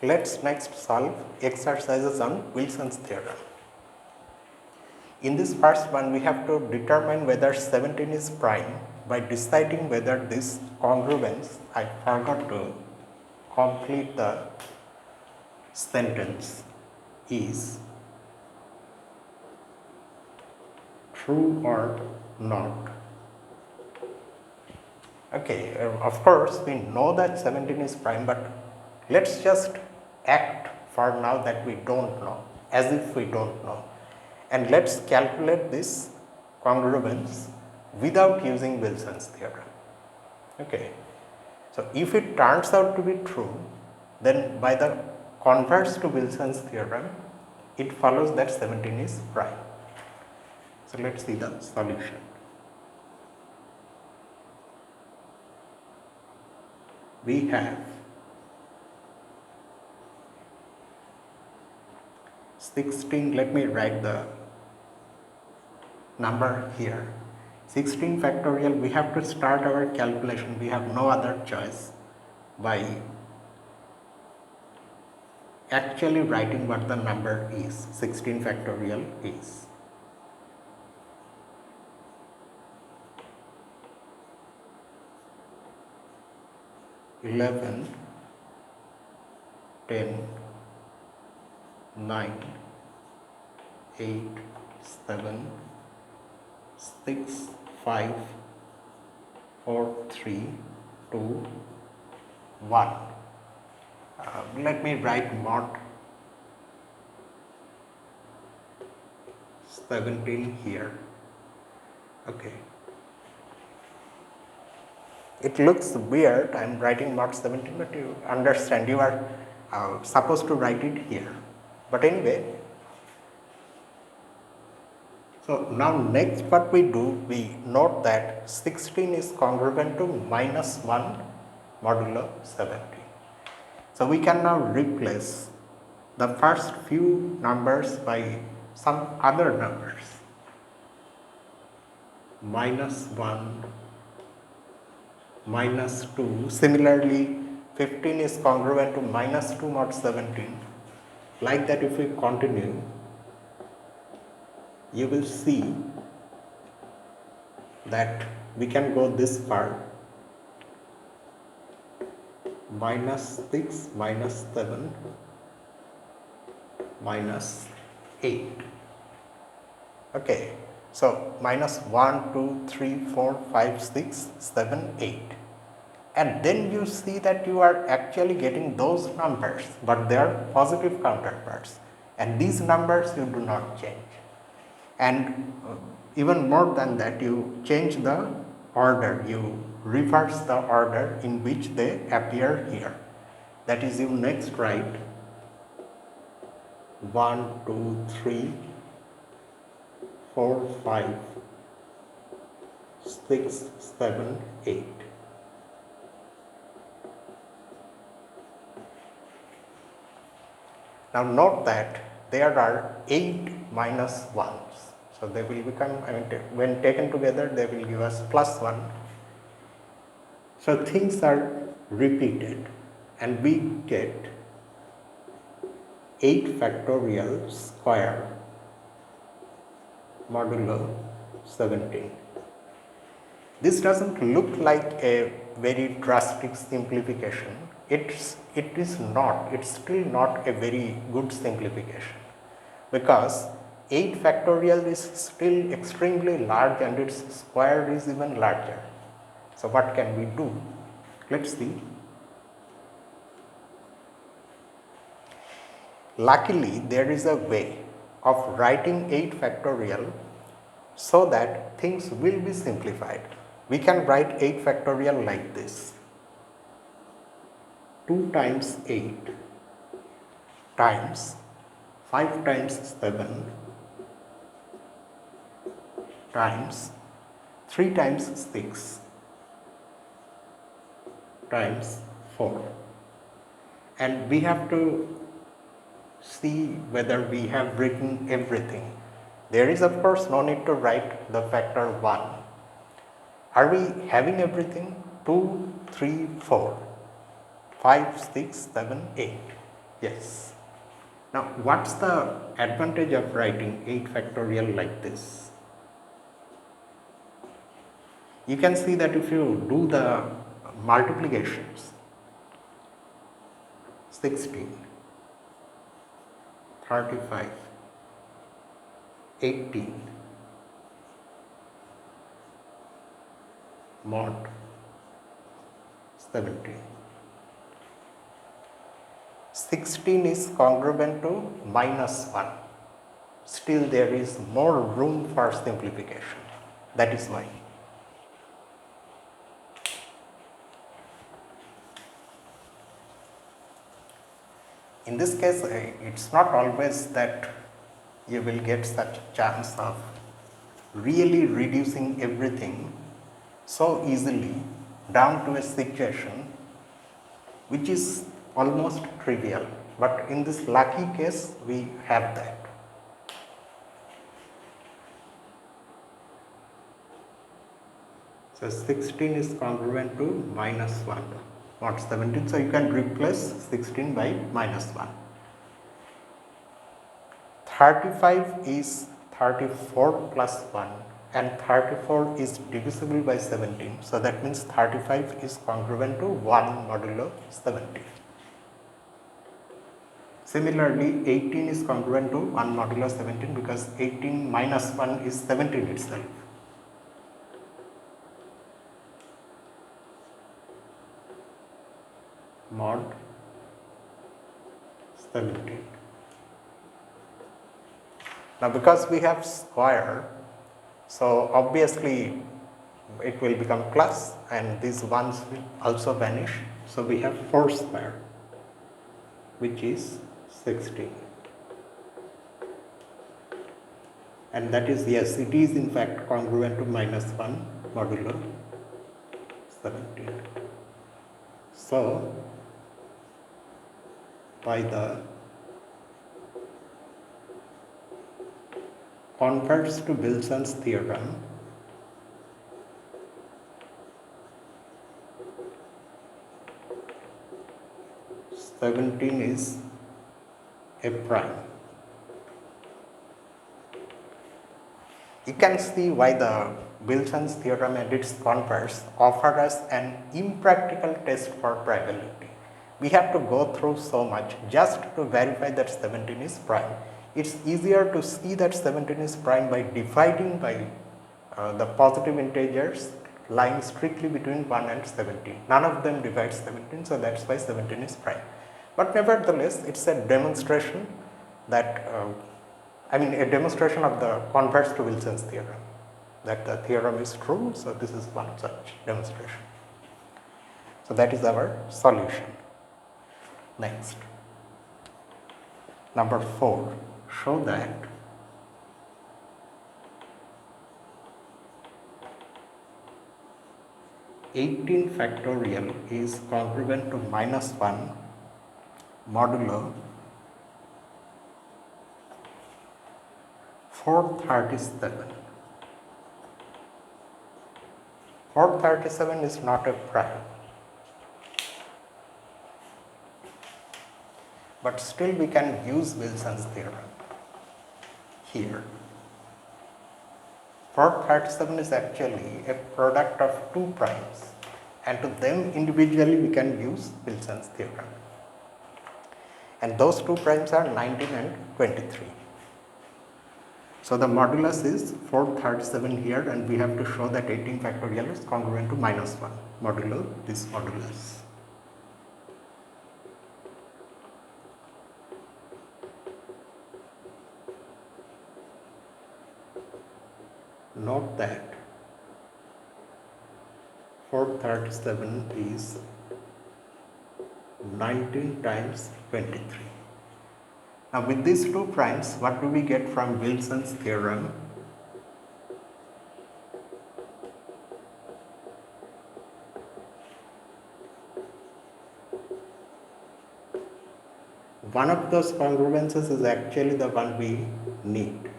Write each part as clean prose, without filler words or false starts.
Let's next solve exercises on Wilson's theorem. In this first one, we have to determine whether 17 is prime by deciding whether this congruence, I forgot to complete the sentence, is true or not. Okay, of course we know that 17 is prime, but let's just act for now that we don't know, as if we don't know, and let's calculate this congruence without using Wilson's theorem. Okay, so if it turns out to be true, then by the converse to Wilson's theorem, it follows that 17 is prime. So let's see the solution. We have 16, let me write the number here, 16 factorial. We have to start our calculation, we have no other choice, by actually writing what the number is. 16 factorial is 11, 10, 9, 8, 7, 6, 5, 4, 3, 2, 1. Let me write mod 17 here. Okay. It looks weird, I am writing mod 17, but you understand, you are supposed to write it here. But anyway, so now next what we do, we note that 16 is congruent to minus 1 modulo 17. So we can now replace the first few numbers by some other numbers. Minus 1, minus 2. Similarly, 15 is congruent to minus 2 mod 17. Like that, if we continue, you will see that we can go this far. Minus 6, minus 7, minus 8. Okay, so minus 1, 2, 3, 4, 5, 6, 7, 8. And then you see that you are actually getting those numbers, but they are positive counterparts. And these numbers you do not change. And even more than that, you change the order, you reverse the order in which they appear here. That is, you next write 1, 2, 3, 4, 5, 6, 7, 8. Now note that there are 8 minus 1s. So they will become, when taken together, they will give us plus 1. So things are repeated and we get 8 factorial square modulo 17. This doesn't look like a very drastic simplification. It is not, it's still not a very good simplification, because 8 factorial is still extremely large and its square is even larger. So what can we do? Let's see. Luckily, there is a way of writing 8 factorial so that things will be simplified. We can write 8 factorial like this. 2 times 8 times 5 times 7 times 3 times 6 times 4. And we have to see whether we have written everything. There is of course no need to write the factor 1. Are we having everything? 2, 3, 4, 5, 6, 7, 8. Yes. Now, what's the advantage of writing 8 factorial like this? You can see that if you do the multiplications, 16, 35, 18, mod 17. 16 is congruent to -1. Still there is more room for simplification. That is why. In this case, it's not always that you will get such a chance of really reducing everything so easily down to a situation which is almost trivial, but in this lucky case we have that. So 16 is congruent to -1, not 17, so you can replace 16 by -1. 35 is 34 plus 1 and 34 is divisible by 17, so that means 35 is congruent to 1 modulo 17. Similarly, 18 is congruent to 1 modulo 17 because 18 minus 1 is 17 itself. Mod 17. Now, because we have square, so obviously it will become plus and these ones will also vanish. So, we have 4 square, which is 16, and that is, yes, it is in fact congruent to -1 modulo 17. So, by the converts to Wilson's theorem, (17) is a prime. You can see why the Wilson's theorem and its converse offer us an impractical test for probability. We have to go through so much just to verify that 17 is prime. It's easier to see that 17 is prime by dividing by the positive integers lying strictly between 1 and 17. None of them divides 17, so that's why 17 is prime. But nevertheless, it's a demonstration that, a demonstration of the converse to Wilson's theorem, that the theorem is true. So, this is one such demonstration. So, that is our solution. Next, number 4, show that (18 factorial is congruent to -1 modulo 437. 437 is not a prime, but still we can use Wilson's theorem here. 437 is actually a product of 2 primes, and to them individually we can use Wilson's theorem, and those 2 primes are 19 and 23. So, the modulus is 437 here, and we have to show that 18 factorial is congruent to -1 modulo this modulus. Note that 437 is 19 times 23. Now, with these 2 primes, what do we get from Wilson's theorem? One of those congruences is actually the one we need,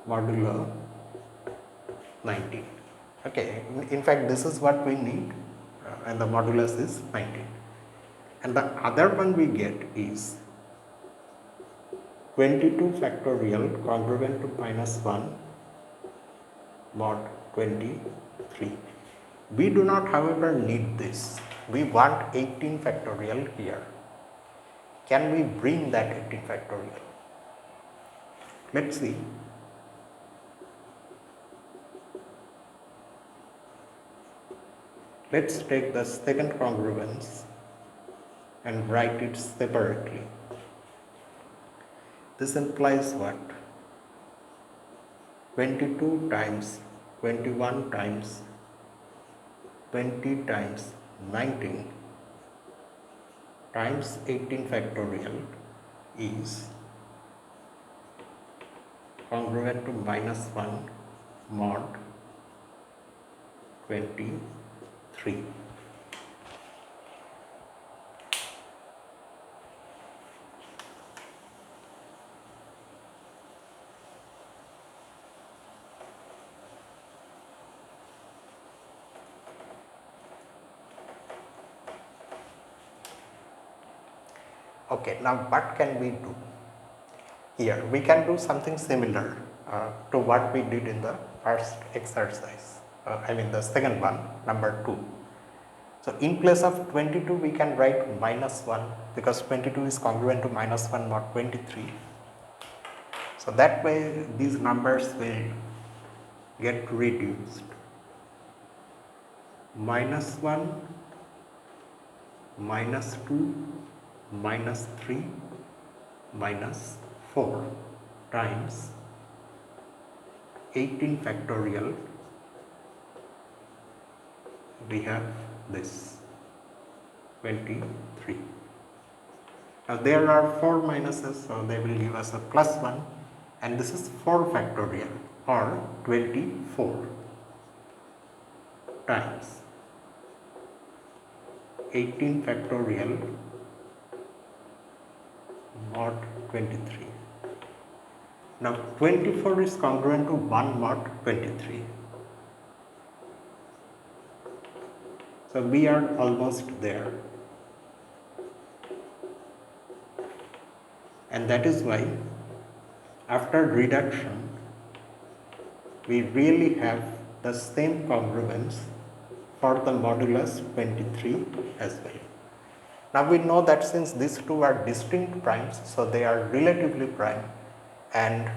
modulo 19. Okay, in fact, this is what we need. and the modulus is 19. And the other one we get is 22 factorial congruent to minus 1 mod 23. We do not, however, need this. We want 18 factorial here. Can we bring that 18 factorial? Let's see. Let's take the second congruence and write it separately. This implies what? 22 times 21 times 20 times 19 times 18 factorial is congruent to minus 1 mod 23. Okay, now what can we do? Here we can do something similar to what we did in the first exercise, the second one, number 2. So in place of 22 we can write minus 1 because 22 is congruent to minus 1 mod 23. So that way these numbers will get reduced. Minus 1, minus 2, minus 3, minus 4 times 18 factorial, we have this 23. Now there are 4 minuses, so they will give us a plus 1, and this is 4 factorial or 24 times 18 factorial mod 23. Now 24 is congruent to 1 mod 23. So we are almost there. And that is why after reduction we really have the same congruence for the modulus 23 as well. Now we know that since these two are distinct primes, so they are relatively prime, and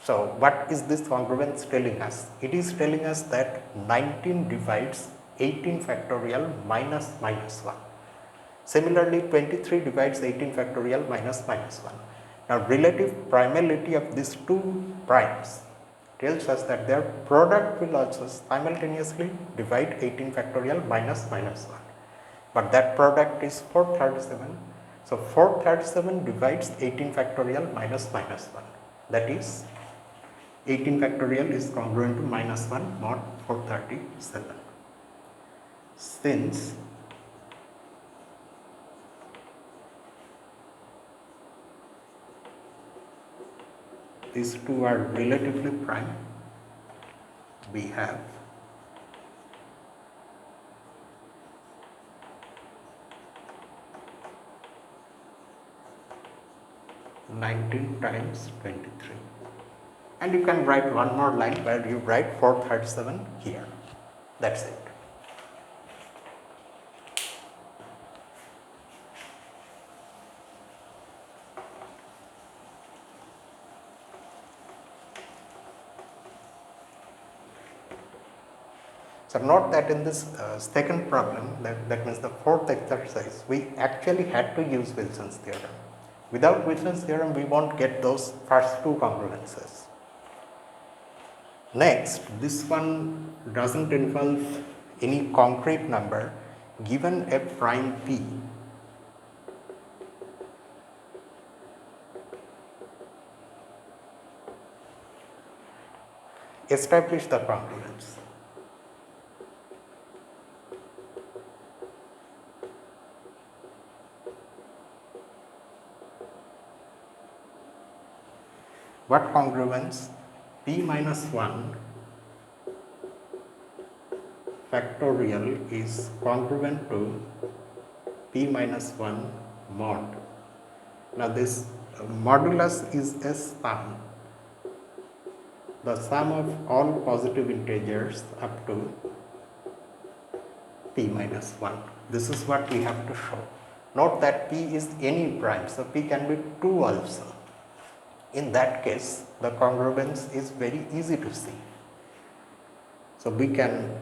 so what is this congruence telling us? It is telling us that 19 divides 18 factorial minus minus 1. Similarly, 23 divides 18 factorial minus minus 1. Now relative primality of these two primes tells us that their product will also simultaneously divide 18 factorial minus minus 1. But that product is 437. So 437 divides 18 factorial minus minus 1. That is 18 factorial is congruent to minus 1 mod 437. Since these two are relatively prime, we have (19 times 23). And you can write one more line where you write 437 here. That's it. So note that in this second problem, that means the fourth exercise, we actually had to use Wilson's theorem. Without Wilson's theorem, we won't get those first two congruences. Next, this one doesn't involve any concrete number. Given a prime P, establish the congruence. What congruence? P minus 1 factorial is congruent to p minus 1 mod. Now this modulus is a sum, the sum of all positive integers up to p minus 1. This is what we have to show. Note that p is any prime, so p can be 2 also. In that case, the congruence is very easy to see. So we can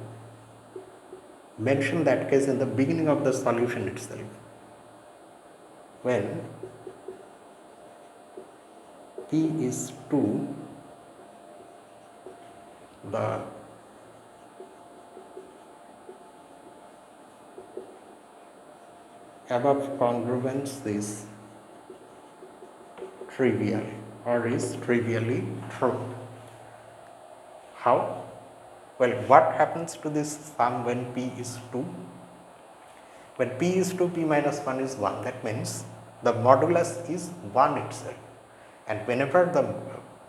mention that case in the beginning of the solution itself. When p is 2, the above congruence is trivial or is trivially true. How? Well, what happens to this sum when p is 2? When p is 2, p minus 1 is 1. That means the modulus is 1 itself. And whenever the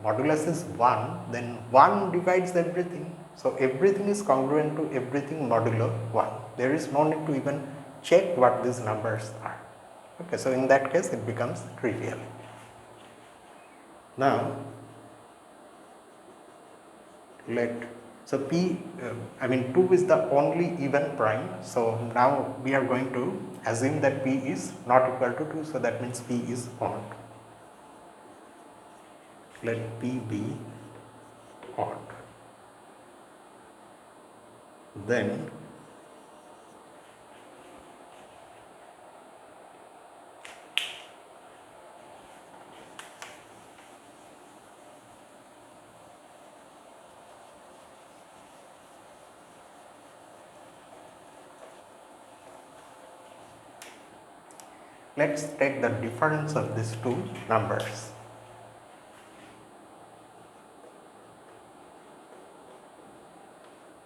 modulus is 1, then 1 divides everything. So everything is congruent to everything modulo 1. There is no need to even check what these numbers are. Okay, so in that case it becomes trivial. Now p, 2 is the only even prime. So now we are going to assume that p is not equal to 2. So that means p is odd. Let p be odd. Then let's take the difference of these two numbers.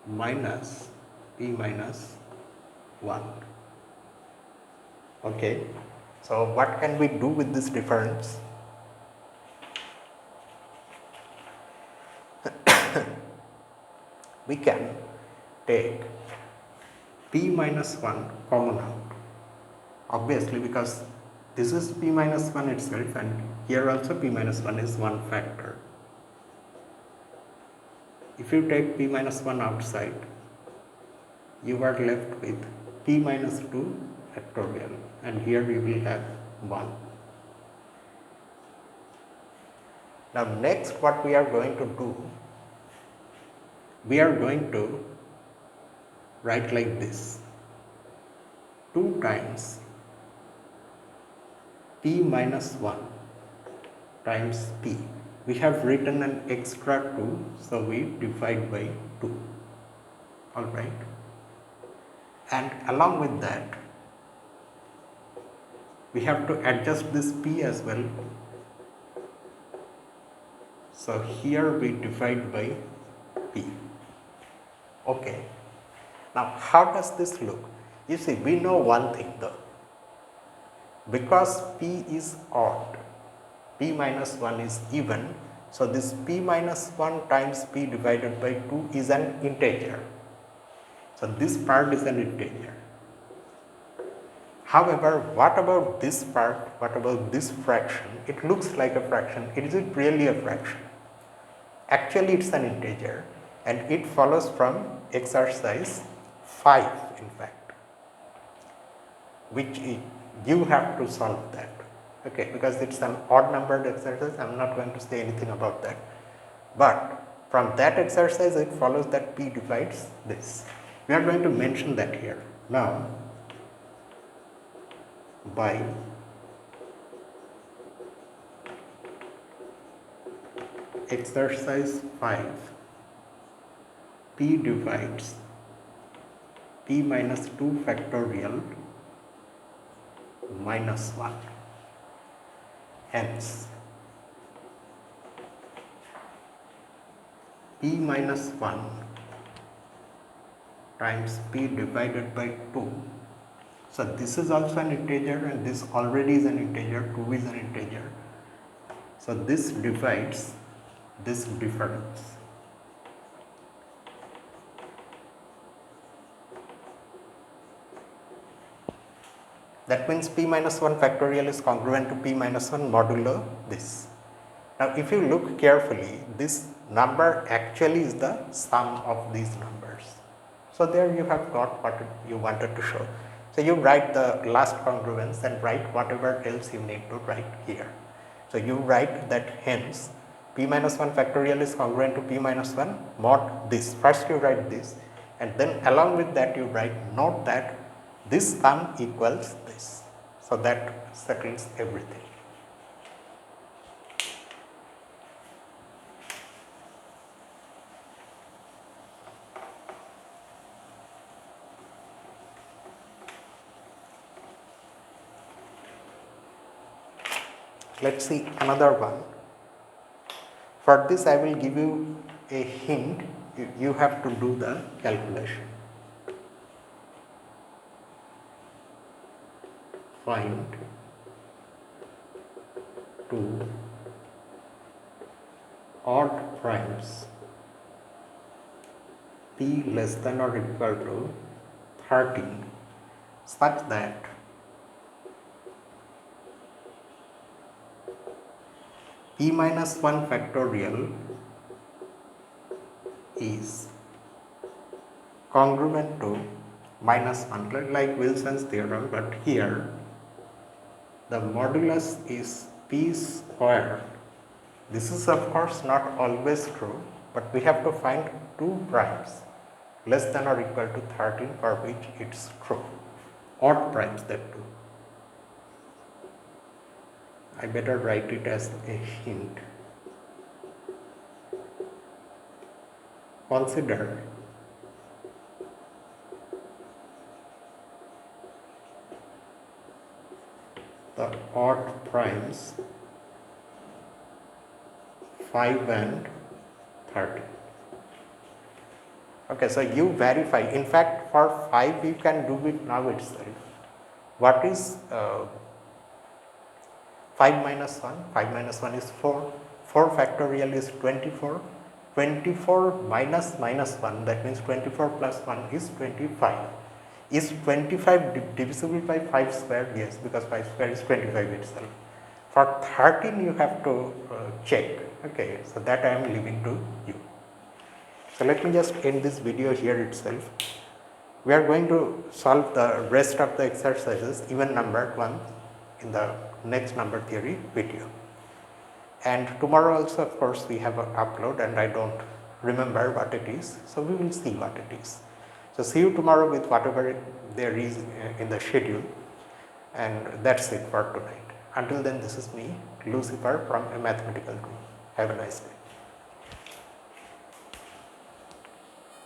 Minus p minus 1. Okay, so what can we do with this difference? We can take p minus 1 common out, obviously, because this is p minus 1 itself, and here also p minus 1 is one factor. If you take p minus 1 outside, you are left with p minus 2 factorial, and here we will have 1. Now next what we are going to do, we are going to write like this: 2 times p minus 1 times p. We have written an extra 2, so we divide by 2. Alright. And along with that, we have to adjust this p as well. So here we divide by p. Okay. Now how does this look? You see, we know one thing though. Because p is odd, p minus 1 is even, so this p minus 1 times p divided by 2 is an integer. So this part is an integer. However, what about this part? What about this fraction? It looks like a fraction. Is it really a fraction? Actually, it's an integer, and it follows from exercise 5, in fact, which you have to solve that. Okay, because it's an odd numbered exercise, I am not going to say anything about that. But from that exercise, it follows that p divides this. We are going to mention that here. Now, by exercise 5, p divides p minus 2 factorial minus 1. Hence, p minus 1 times p divided by 2. So this is also an integer, and this already is an integer, 2 is an integer. So this divides this difference. That means p minus 1 factorial is congruent to p minus 1 modulo this. Now, if you look carefully, this number actually is the sum of these numbers. So, there you have got what you wanted to show. So, you write the last congruence and write whatever else you need to write here. So, you write that hence p minus 1 factorial is congruent to p minus 1 mod this. First you write this, and then along with that you write note that this sum equals this. So, that settles everything. Let us see another one. For this I will give you a hint, you have to do the calculation. Find two odd primes p less than or equal to 13 such that p minus 1 factorial is congruent to minus 1, like Wilson's theorem, but here the modulus is p square. This is of course not always true, but we have to find two primes less than or equal to 13 for which it is true, odd primes that too. I better write it as a hint. Consider the odd primes 5 and 13. Okay, so you verify. In fact, for 5 you can do it now itself. What is 5 minus 1? 5 minus 1 is 4. 4 factorial is 24. 24 minus minus 1, that means 24 plus 1 is 25. Is 25 divisible by 5 square? Yes, because 5 square is 25 itself. For 13 you have to check. Okay, so that I am leaving to you. So let me just end this video here itself. We are going to solve the rest of the exercises, even numbered ones, in the next number theory video. And tomorrow also of course we have an upload, and I don't remember what it is, so we will see what it is. So see you tomorrow with whatever there is in the schedule, and that's it for tonight. Until then, this is me, Lucifer, from a mathematical group. Have a nice day.